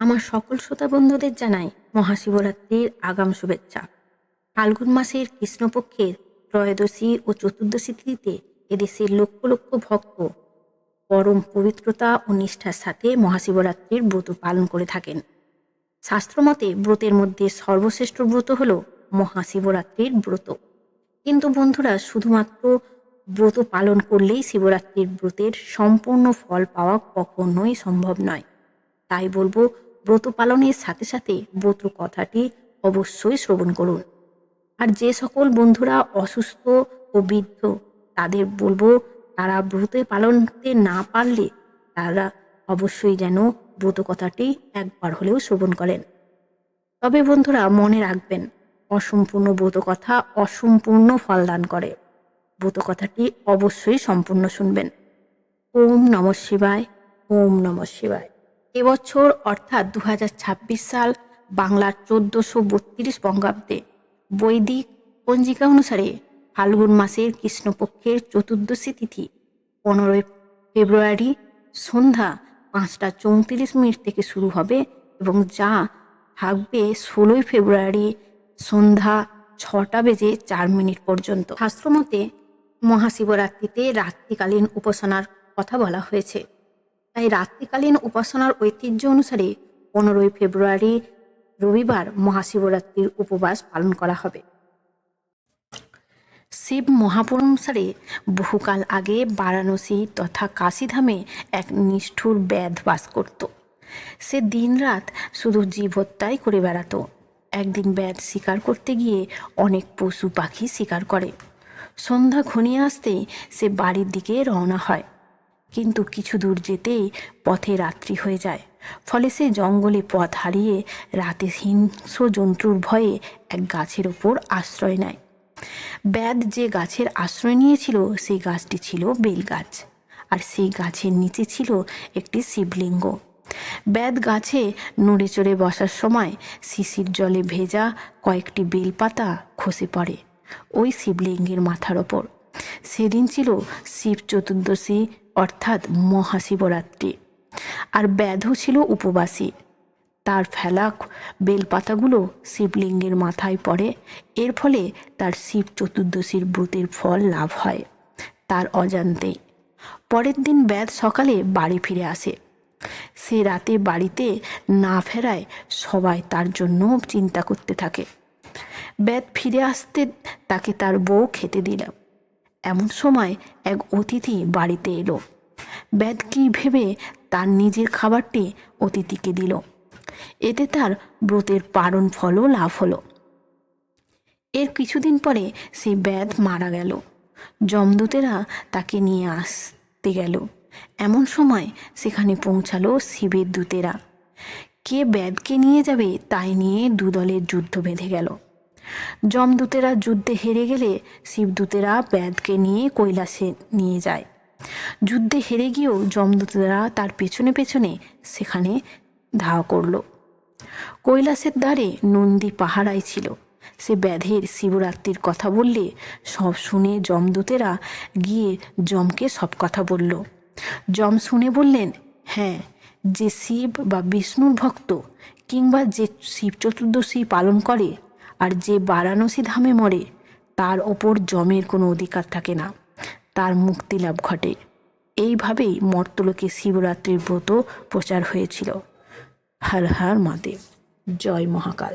আমার সকল শ্রোতা বন্ধুদের জানাই মহাশিবরাত্রির আগাম শুভেচ্ছা। ফাল্গুন মাসের কৃষ্ণপক্ষের ত্রয়োদশী ও চতুর্দশী তিথিতে এদেশের লক্ষ লক্ষ ভক্ত পরম পবিত্রতা ও নিষ্ঠার সাথে মহাশিবরাত্রির ব্রত পালন করে থাকেন। শাস্ত্রমতে ব্রতের মধ্যে সর্বশ্রেষ্ঠ ব্রত হল মহাশিবরাত্রির ব্রত। কিন্তু বন্ধুরা, শুধুমাত্র ব্রত পালন করলেই শিবরাত্রির ব্রতের সম্পূর্ণ ফল পাওয়া কখনোই সম্ভব নয়। তাই বলবো, ব্রত পালনের সাথে সাথে ব্রত কথাটি অবশ্যই শ্রবণ করুন। আর যে সকল বন্ধুরা অসুস্থ ও বৃদ্ধ, তাদের বলবো তারা ব্রত পালন করতে না পারলে তারা অবশ্যই যেন ব্রত কথাটি একবার হলেও শ্রবণ করেন। তবে বন্ধুরা, মনে রাখবেন, অসম্পূর্ণ ব্রত কথা অসম্পূর্ণ ফলদান করে। ব্রত কথাটি অবশ্যই সম্পূর্ণ শুনবেন। ওম নমঃ শিবায়, ওম নমঃ শিবায়। এবছর অর্থাৎ 2026 সাল বাংলার 1432 বঙ্গাব্দে বৈদিক পঞ্জিকা অনুসারে ফাল্গুন মাসের কৃষ্ণপক্ষের চতুর্দশী তিথি 15 ফেব্রুয়ারি সন্ধ্যা 5:34 থেকে শুরু হবে এবং যা থাকবে 16 ফেব্রুয়ারি সন্ধ্যা 6:04 পর্যন্ত। শাস্ত্রমতে মহাশিবরাত্রিতে রাত্রিকালীন উপাসনার কথা বলা হয়েছে। তাই রাত্রিকালীন উপাসনার ঐতিহ্য অনুসারে 15 ফেব্রুয়ারি রবিবার মহাশিবরাত্রির উপবাস পালন করা হবে। শিব মহাপুরাণ অনুসারে বহুকাল আগে বারাণসী তথা কাশীধামে এক নিষ্ঠুর ব্যাধ বাস করত। সে দিনরাত শুধু জীব হত্যাই করে বেড়াতো। একদিন ব্যাধ শিকার করতে গিয়ে অনেক পশু পাখি শিকার করে। সন্ধ্যা ঘনিয়ে আসতেই সে বাড়ির দিকে রওনা হয়, কিন্তু কিছু দূর যেতেই পথে রাত্রি হয়ে যায়। ফলে সে জঙ্গলে পথ হারিয়ে রাতে হিংস্র জন্তুর ভয়ে এক গাছের ওপর আশ্রয় নেয়। ব্যাধ যে গাছের আশ্রয় নিয়েছিল সেই গাছটি ছিল বেলগাছ, আর সেই গাছের নিচে ছিল একটি শিবলিঙ্গ। ব্যাধ গাছে নড়ে চড়ে বসার সময় শিশির জলে ভেজা কয়েকটি বেলপাতা খসে পড়ে ওই শিবলিঙ্গের মাথার ওপর। সেদিন ছিল শিব চতুর্দশী অর্থাৎ মহাশিবরাত্রি, আর ব্যাধও ছিল উপবাসী। তার ফেলা বেলপাতাগুলো শিবলিঙ্গের মাথায় পড়ে। এর ফলে তার শিব চতুর্দশীর ব্রতের ফল লাভ হয় তার অজান্তেই। পরের দিন ব্যাধ সকালে বাড়ি ফিরে আসে। সে রাতে বাড়িতে না ফেরায় সবাই তার জন্য চিন্তা করতে থাকে। ব্যাধ ফিরে আসতে তাকে তার বউ খেতে দিল। এমন সময় এক অতিথি বাড়িতে এলো। ব্যাধ কি ভেবে তার নিজের খাবারটি অতিথিকে দিল। এতে তার ব্রতের পারণ ফলও লাভ হলো। এর কিছুদিন পরে সেই ব্যাধ মারা গেল। যমদূতেরা তাকে নিয়ে আসতে গেল। এমন সময় সেখানে পৌঁছালো শিবের দূতেরা। কে ব্যাধকে নিয়ে যাবে তাই নিয়ে দুদলের যুদ্ধ বেঁধে গেল। যমদূতেরা যুদ্ধে হেরে গেলে শিবদূতেরা ব্যাধকে নিয়ে কৈলাসে নিয়ে যায়। যুদ্ধে হেরে গিয়েও যমদূতেরা তার পেছনে পেছনে সেখানে ধাওয়া করল। কৈলাসের দ্বারে নন্দী পাহারায় ছিল। সে ব্যাধের শিবরাত্রির কথা বললে সব শুনে যমদূতেরা গিয়ে যমকে সব কথা বলল। যম শুনে বললেন, হ্যাঁ, যে শিব বা বিষ্ণুর ভক্ত কিংবা যে শিব চতুর্দশী পালন করে আর যে বারাণসী ধামে মরে, তার ওপর যমের কোনো অধিকার থাকে না, তার মুক্তি লাভ ঘটে। এইভাবেই মর্তলোকে শিবরাত্রির ব্রত প্রচার হয়েছিল। হর হর মহাদেব। জয় মহাকাল।